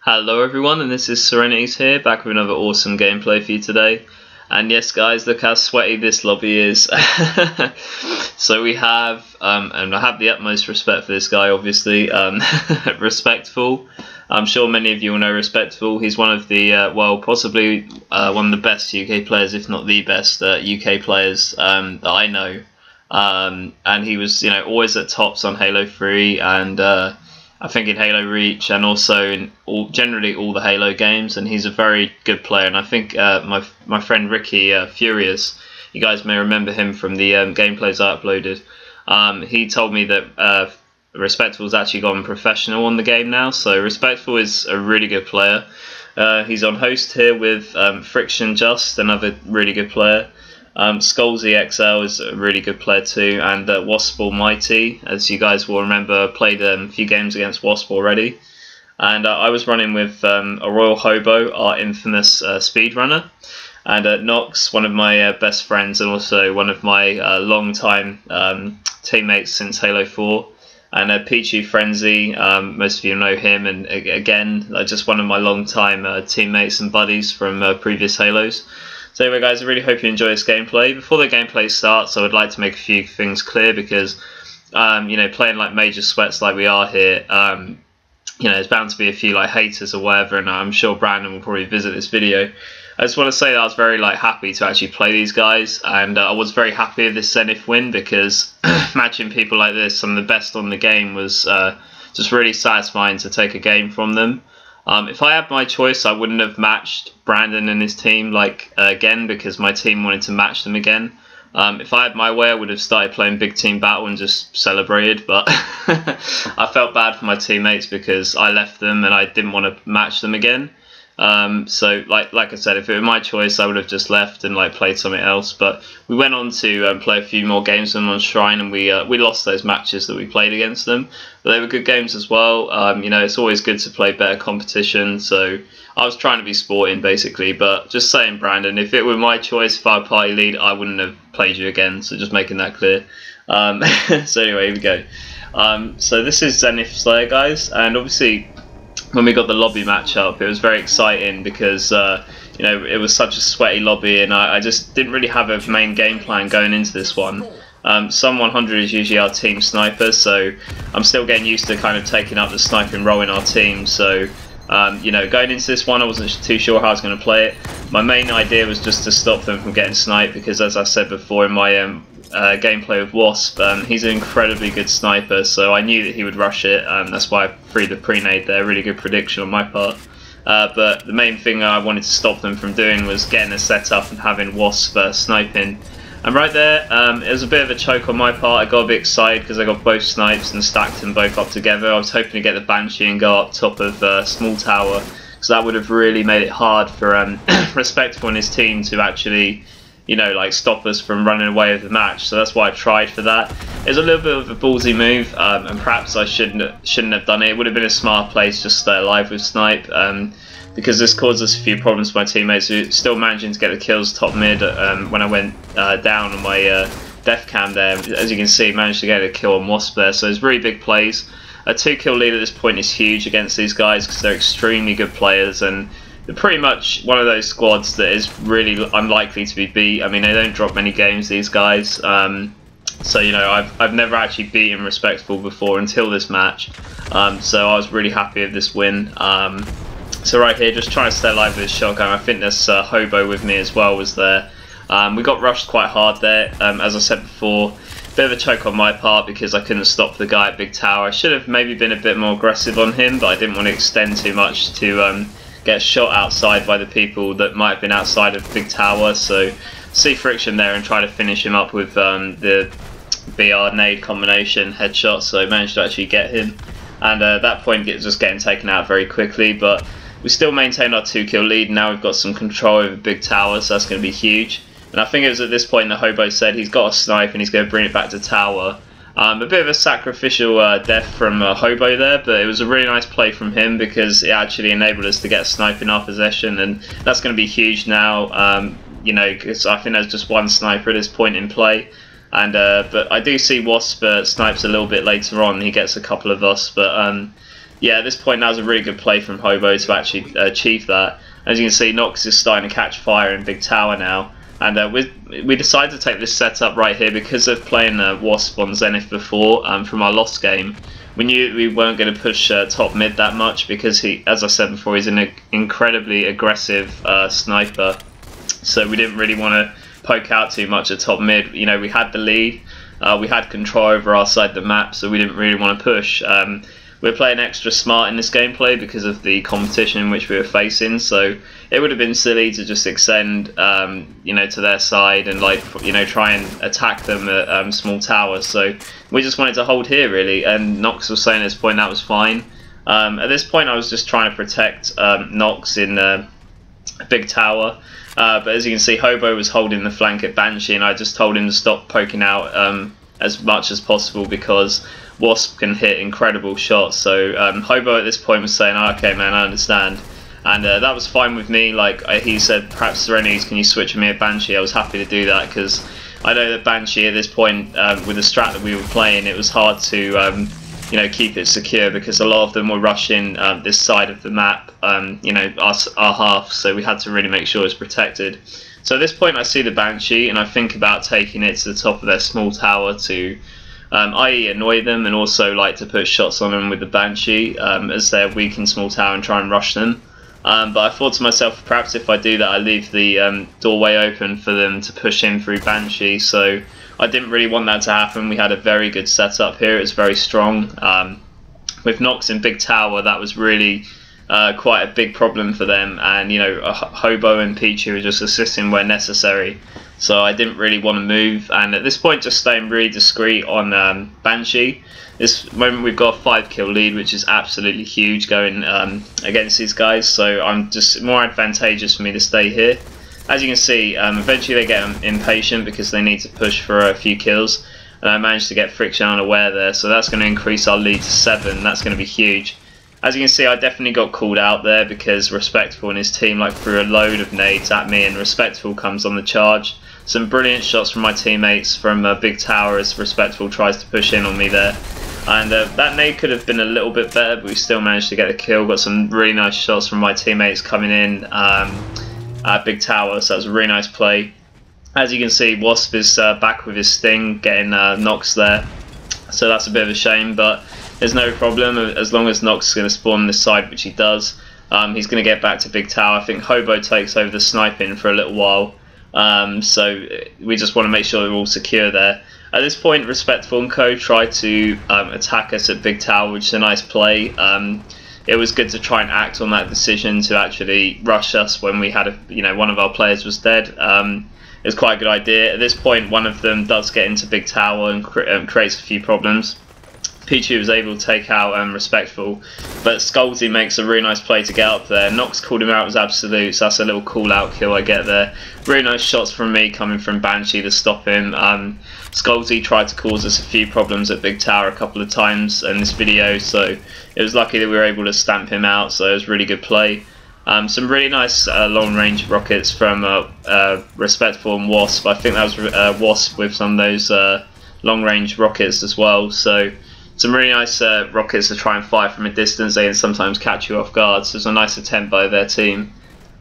Hello everyone, and this is Serenity's here, back with another awesome gameplay for you today. And yes guys, look how sweaty this lobby is. So we have, and I have the utmost respect for this guy obviously, Respectful. I'm sure many of you will know Respectful. He's one of the, well, possibly one of the best UK players, if not the best UK players that I know. And he was, always at tops on Halo 3 and I think in Halo Reach and also in generally all the Halo games, and he's a very good player. And I think my friend Ricky Furious, you guys may remember him from the gameplays I uploaded. He told me that Respectful's actually gone professional on the game now, so Respectful is a really good player. He's on host here with FRiCTiON, just another really good player. Scholezy XL is a really good player too, and Wasp Almighty, as you guys will remember, played a few games against Wasp already. And I was running with a Royal Hobo, our infamous speedrunner, and Nox, one of my best friends and also one of my long-time teammates since Halo 4. And PichuFrenzy, most of you know him, and again, just one of my long-time teammates and buddies from previous Halos. So anyway guys, I really hope you enjoy this gameplay. Before the gameplay starts, I would like to make a few things clear because, playing like major sweats like we are here, there's bound to be a few like haters or whatever, and I'm sure Brandon will probably visit this video. I just want to say that I was very happy to actually play these guys, and I was very happy with this Zenith win because matching people like this, some of the best on the game, was just really satisfying to take a game from them. If I had my choice, I wouldn't have matched Brandon and his team again because my team wanted to match them again. If I had my way, I would have started playing Big Team Battle and just celebrated, but I felt bad for my teammates because I left them and I didn't want to match them again. So like I said, if it were my choice, I would have just left and played something else. But we went on to play a few more games with them on Shrine, and we lost those matches that we played against them. But they were good games as well. It's always good to play better competition. So I was trying to be sporting basically, but just saying, Brandon, if it were my choice, if I were party lead, I wouldn't have played you again. So just making that clear. So anyway, here we go. So this is Zenith Slayer, guys, and obviously, when we got the lobby matchup, it was very exciting because it was such a sweaty lobby, and I just didn't really have a main game plan going into this one. Some 100 is usually our team sniper, so I'm still getting used to kind of taking up the sniping role in our team. So going into this one, I wasn't too sure how I was going to play it. My main idea was just to stop them from getting sniped because, as I said before in my gameplay with Wasp, he's an incredibly good sniper, so I knew that he would rush it. That's why I freed the pre-nade there. Really good prediction on my part. But the main thing I wanted to stop them from doing was getting a setup and having Wasp sniping. And right there, it was a bit of a choke on my part. I got a bit excited because I got both snipes and stacked them both up together. I was hoping to get the Banshee and go up top of Small Tower, because that would have really made it hard for Respectful and his team to actually stop us from running away with the match. So that's why I tried for that. It was a little bit of a ballsy move, and perhaps I shouldn't have done it. It would have been a smart play to just stay alive with snipe, because this caused us a few problems for my teammates who still managing to get the kills top mid when I went down on my death cam there. As you can see, managed to get a kill on Wasp there, so it's really big plays. A 2-kill lead at this point is huge against these guys because they're extremely good players, and they're pretty much one of those squads that is really unlikely to be beat. I mean, they don't drop many games, these guys. So I've never actually beaten Respectful before until this match. So I was really happy with this win. So right here, just trying to stay alive with this shotgun. I think this Hobo with me as well was there. We got rushed quite hard there, as I said before. Bit of a choke on my part because I couldn't stop the guy at Big Tower. I should have maybe been a bit more aggressive on him, but I didn't want to extend too much to get shot outside by the people that might have been outside of Big Tower. So see FRiCTiON there and try to finish him up with the BR nade combination headshot. So I managed to actually get him, and at that point just getting taken out very quickly. But we still maintained our 2-kill lead. Now we've got some control over Big Tower, so that's going to be huge. And I think it was at this point that Hobo said he's got a snipe and he's going to bring it back to Tower. A bit of a sacrificial death from Hobo there, but it was a really nice play from him because it actually enabled us to get a snipe in our possession, and that's going to be huge now. Because I think there's just one sniper at this point in play, and but I do see Wasp snipes a little bit later on. He gets a couple of us, but yeah, at this point that was a really good play from Hobo to actually achieve that. As you can see, Nox is starting to catch fire in Big Tower now. And we decided to take this setup right here because of playing Wasp on Zenith before from our lost game. We knew we weren't going to push top mid that much because he, as I said before, he's an incredibly aggressive sniper. So we didn't really want to poke out too much at top mid. You know, we had the lead, we had control over our side of the map, so we didn't really want to push. We're playing extra smart in this gameplay because of the competition in which we were facing, so it would have been silly to just extend, you know, to their side and, like, you know, try and attack them at small towers. So we just wanted to hold here really, and Nox was saying at this point that was fine. At this point I was just trying to protect Nox in Big Tower, but as you can see, Hobo was holding the flank at Banshee, and I just told him to stop poking out as much as possible because Wasp can hit incredible shots. So Hobo at this point was saying, oh, okay man, I understand, and that was fine with me. Like he said, perhaps Serenity, can you switch with me at Banshee? I was happy to do that because I know that Banshee at this point, with the strat that we were playing, it was hard to you know, keep it secure because a lot of them were rushing this side of the map, you know, our half, so we had to really make sure it was protected. So at this point I see the Banshee and I think about taking it to the top of their small tower to i.e. annoy them, and also like to put shots on them with the Banshee as they're weak in small tower and try and rush them. But I thought to myself, perhaps if I do that I leave the doorway open for them to push in through Banshee, so I didn't really want that to happen. We had a very good setup here, it was very strong. With Nox in Big Tower, that was really quite a big problem for them, and you know, Hobo and Pichu were just assisting where necessary. So I didn't really want to move, and at this point just staying really discreet on Banshee. This moment we've got a 5-kill lead, which is absolutely huge going against these guys, so I'm just more advantageous for me to stay here. As you can see, eventually they get impatient because they need to push for a few kills, and I managed to get FRiCTiON unaware there, so that's going to increase our lead to 7. That's going to be huge. As you can see, I definitely got called out there because Respctful and his team like threw a load of nades at me, and Respctful comes on the charge. Some brilliant shots from my teammates from Big Tower as Respctful tries to push in on me there. And that nade could have been a little bit better, but we still managed to get the kill. Got some really nice shots from my teammates coming in at Big Tower, so that was a really nice play. As you can see, Wasp is back with his sting, getting Nox there. So that's a bit of a shame, but there's no problem. As long as Nox is going to spawn on this side, which he does, he's going to get back to Big Tower. I think Hobo takes over the sniping for a little while. So we just want to make sure they're all secure there. At this point, Respctful and Co tried to attack us at Big Tower, which is a nice play. It was good to try and act on that decision to actually rush us when we had one of our players was dead. It was quite a good idea. At this point, one of them does get into Big Tower and creates a few problems. Pichu was able to take out Respctful, but Scholezy makes a really nice play to get up there. Nox called him out as absolute, so that's a little call out kill I get there. Really nice shots from me coming from Banshee to stop him. Scholezy tried to cause us a few problems at Big Tower a couple of times in this video, so it was lucky that we were able to stamp him out, so it was a really good play. Some really nice long range rockets from Respctful and Wasp. I think that was Wasp with some of those long range rockets as well, so some really nice rockets to try and fire from a distance. They can sometimes catch you off guard, so it's a nice attempt by their team.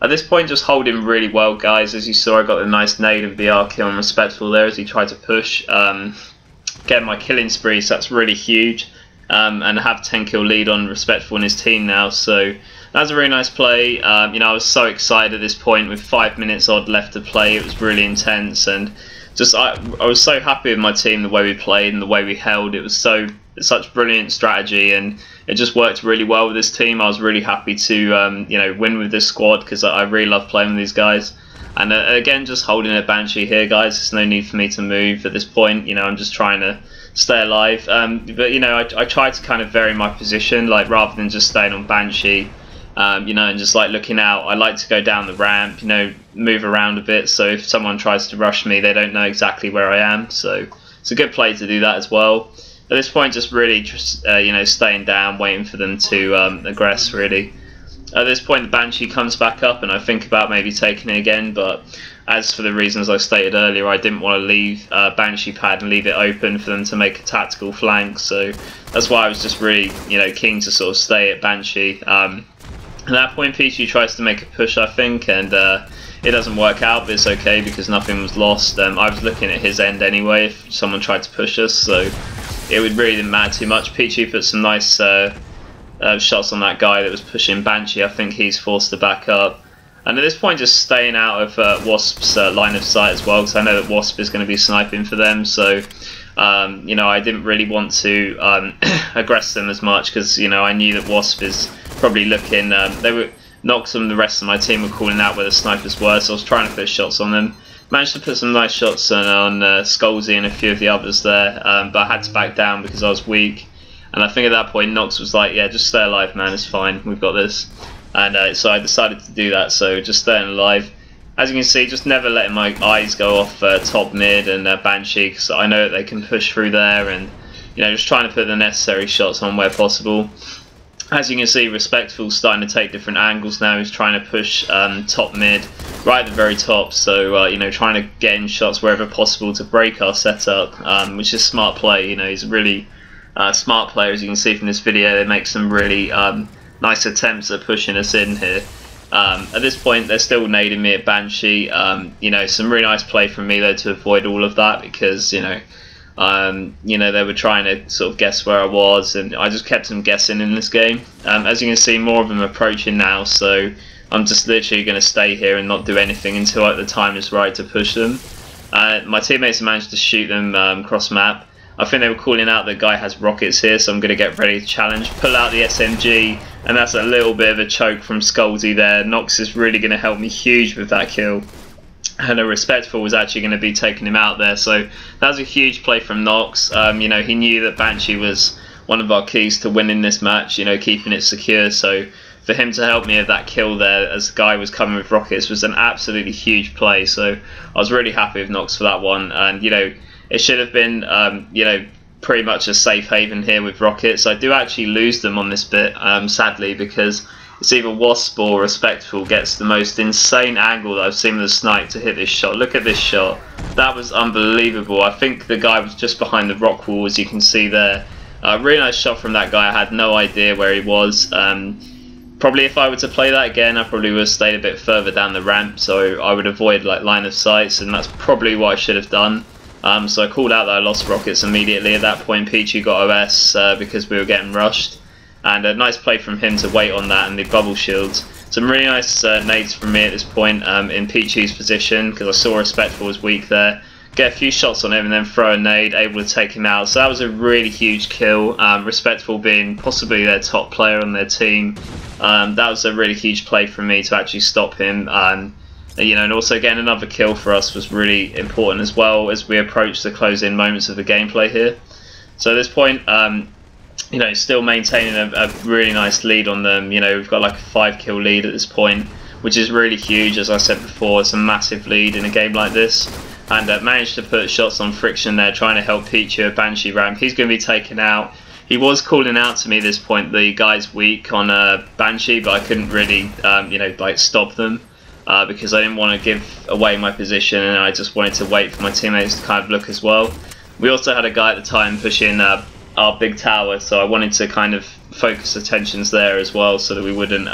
At this point, just holding really well, guys. As you saw, I got a nice nade and VR kill on Respctful there as he tried to push. Getting my killing spree, so that's really huge. And I have 10 kill lead on Respctful and his team now, so that was a really nice play. I was so excited at this point with 5 minutes odd left to play. It was really intense, and just I was so happy with my team, the way we played and the way we held. It was such brilliant strategy, and it just worked really well with this team. I was really happy to win with this squad because I really love playing with these guys. And again, just holding a Banshee here, guys. There's no need for me to move at this point. I'm just trying to stay alive. But I tried to kind of vary my position, like rather than just staying on Banshee. And just like looking out, I like to go down the ramp, move around a bit, so if someone tries to rush me, they don't know exactly where I am. So it's a good play to do that as well. At this point, just really staying down, waiting for them to aggress really. At this point the Banshee comes back up and I think about maybe taking it again, but as for the reasons I stated earlier, I didn't want to leave Banshee pad and leave it open for them to make a tactical flank, so that's why I was just really, you know, keen to sort of stay at Banshee. At that point Pichu tries to make a push, I think, and it doesn't work out, but it's okay because nothing was lost. I was looking at his end anyway if someone tried to push us, so it would really didn't matter too much. Pichu put some nice shots on that guy that was pushing Banshee. I think he's forced to back up. And at this point just staying out of Wasp's line of sight as well, because I know that Wasp is going to be sniping for them, so you know, I didn't really want to aggress them as much because, you know, I knew that Wasp is probably looking, they were, Nox and the rest of my team were calling out where the snipers were, so I was trying to put shots on them. Managed to put some nice shots on Scholezy and a few of the others there, but I had to back down because I was weak. And I think at that point Nox was like, yeah, just stay alive man, it's fine, we've got this. And so I decided to do that, so just staying alive. As you can see, just never letting my eyes go off top mid and Banshee, because I know that they can push through there, and you know, just trying to put the necessary shots on where possible. As you can see, Respctful's starting to take different angles now. He's trying to push top mid, right at the very top, so you know, trying to get in shots wherever possible to break our setup, which is smart play. You know, he's a really smart player, as you can see from this video. They make some really nice attempts at pushing us in here. At this point they're still nading me at Banshee. You know, some really nice play from me though to avoid all of that, because you know, they were trying to sort of guess where I was, and I just kept them guessing in this game. As you can see, more of them approaching now, so I'm just literally going to stay here and not do anything until the time is right to push them. My teammates managed to shoot them cross map. I think they were calling out the guy has rockets here, so I'm going to get ready to challenge. Pull out the SMG, and that's a little bit of a choke from Scholezy there. Nox is really going to help me huge with that kill. And a Respctful was actually going to be taking him out there, so that was a huge play from Nox. You know, he knew that Banshee was one of our keys to winning this match, you know, keeping it secure, so for him to help me with that kill there as the guy was coming with rockets was an absolutely huge play, so I was really happy with Nox for that one. And you know, it should have been you know, pretty much a safe haven here with rockets. I do actually lose them on this bit, sadly, because it's either Wasp or Respctful gets the most insane angle that I've seen with a snipe to hit this shot. Look at this shot, that was unbelievable. I think the guy was just behind the rock wall, as you can see there. Really nice shot from that guy. I had no idea where he was. Probably if I were to play that again, I probably would have stayed a bit further down the ramp, so I would avoid like line of sights, and that's probably what I should have done. So I called out that I lost rockets immediately. At that point Pichu got OS because we were getting rushed, and a nice play from him to wait on that and the bubble shields. Some really nice nades from me at this point in Pichu's position, because I saw Respctful was weak there. Get a few shots on him and then throw a nade, able to take him out. So that was a really huge kill. Respctful being possibly their top player on their team. That was a really huge play from me to actually stop him. You know, and also getting another kill for us was really important as well as we approach the close-in moments of the gameplay here. So at this point, you know, still maintaining a really nice lead on them. You know, we've got like a 5-kill lead at this point, which is really huge. As I said before, it's a massive lead in a game like this. And managed to put shots on FRiCTiON there, trying to help Pichu at Banshee ramp. He's going to be taken out. He was calling out to me at this point, the guy's weak on Banshee, but I couldn't really, you know, like stop them. Because I didn't want to give away my position, and I just wanted to wait for my teammates to kind of look as well. We also had a guy at the time pushing our big tower, so I wanted to kind of focus attentions there as well, so that we wouldn't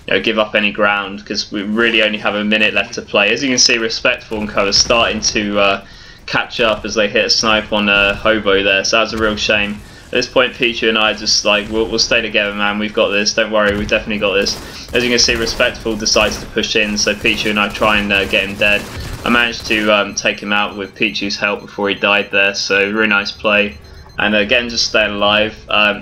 you know, give up any ground, because we really only have a minute left to play. As you can see, Respctful and co are starting to catch up as they hit a snipe on Hobo there, so that's a real shame. At this point, Pichu and I just like, we'll stay together, man, we've got this, don't worry, we've definitely got this. As you can see, Respctful decides to push in, so Pichu and I try and get him dead. I managed to take him out with Pichu's help before he died there, so really nice play. And again, just staying alive.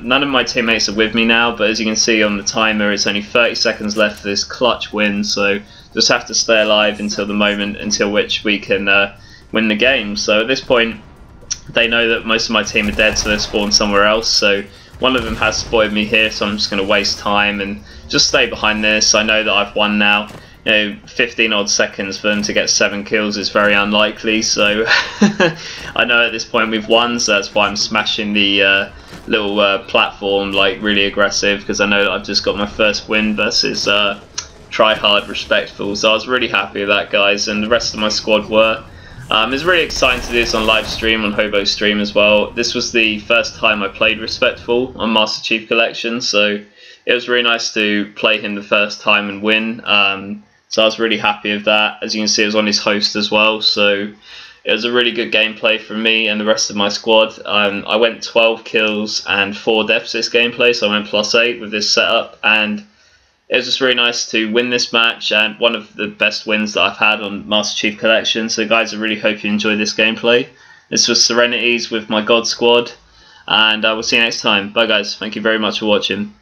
None of my teammates are with me now, but as you can see on the timer, it's only 30 seconds left for this clutch win, so just have to stay alive until the moment until which we can win the game. So at this point, they know that most of my team are dead, so they're spawned somewhere else. So one of them has spotted me here, so I'm just going to waste time and just stay behind this. I know that I've won now. You know, 15 odd seconds for them to get 7 kills is very unlikely, so I know at this point we've won, so that's why I'm smashing the little platform, like really aggressive, because I know that I've just got my first win versus Try Hard Respectful. So I was really happy with that, guys, and the rest of my squad were. It's really exciting to do this on live stream, on Hobo stream as well. This was the first time I played Respectful on Master Chief Collection, so it was really nice to play him the first time and win. So I was really happy with that. As you can see, it was on his host as well, so it was a really good gameplay from me and the rest of my squad. I went 12 kills and 4 deaths this gameplay, so I went +8 with this setup, and it was just really nice to win this match, and one of the best wins that I've had on Master Chief Collection. So guys, I really hope you enjoyed this gameplay. This was Serenities with my God squad, and I will see you next time. Bye guys, thank you very much for watching.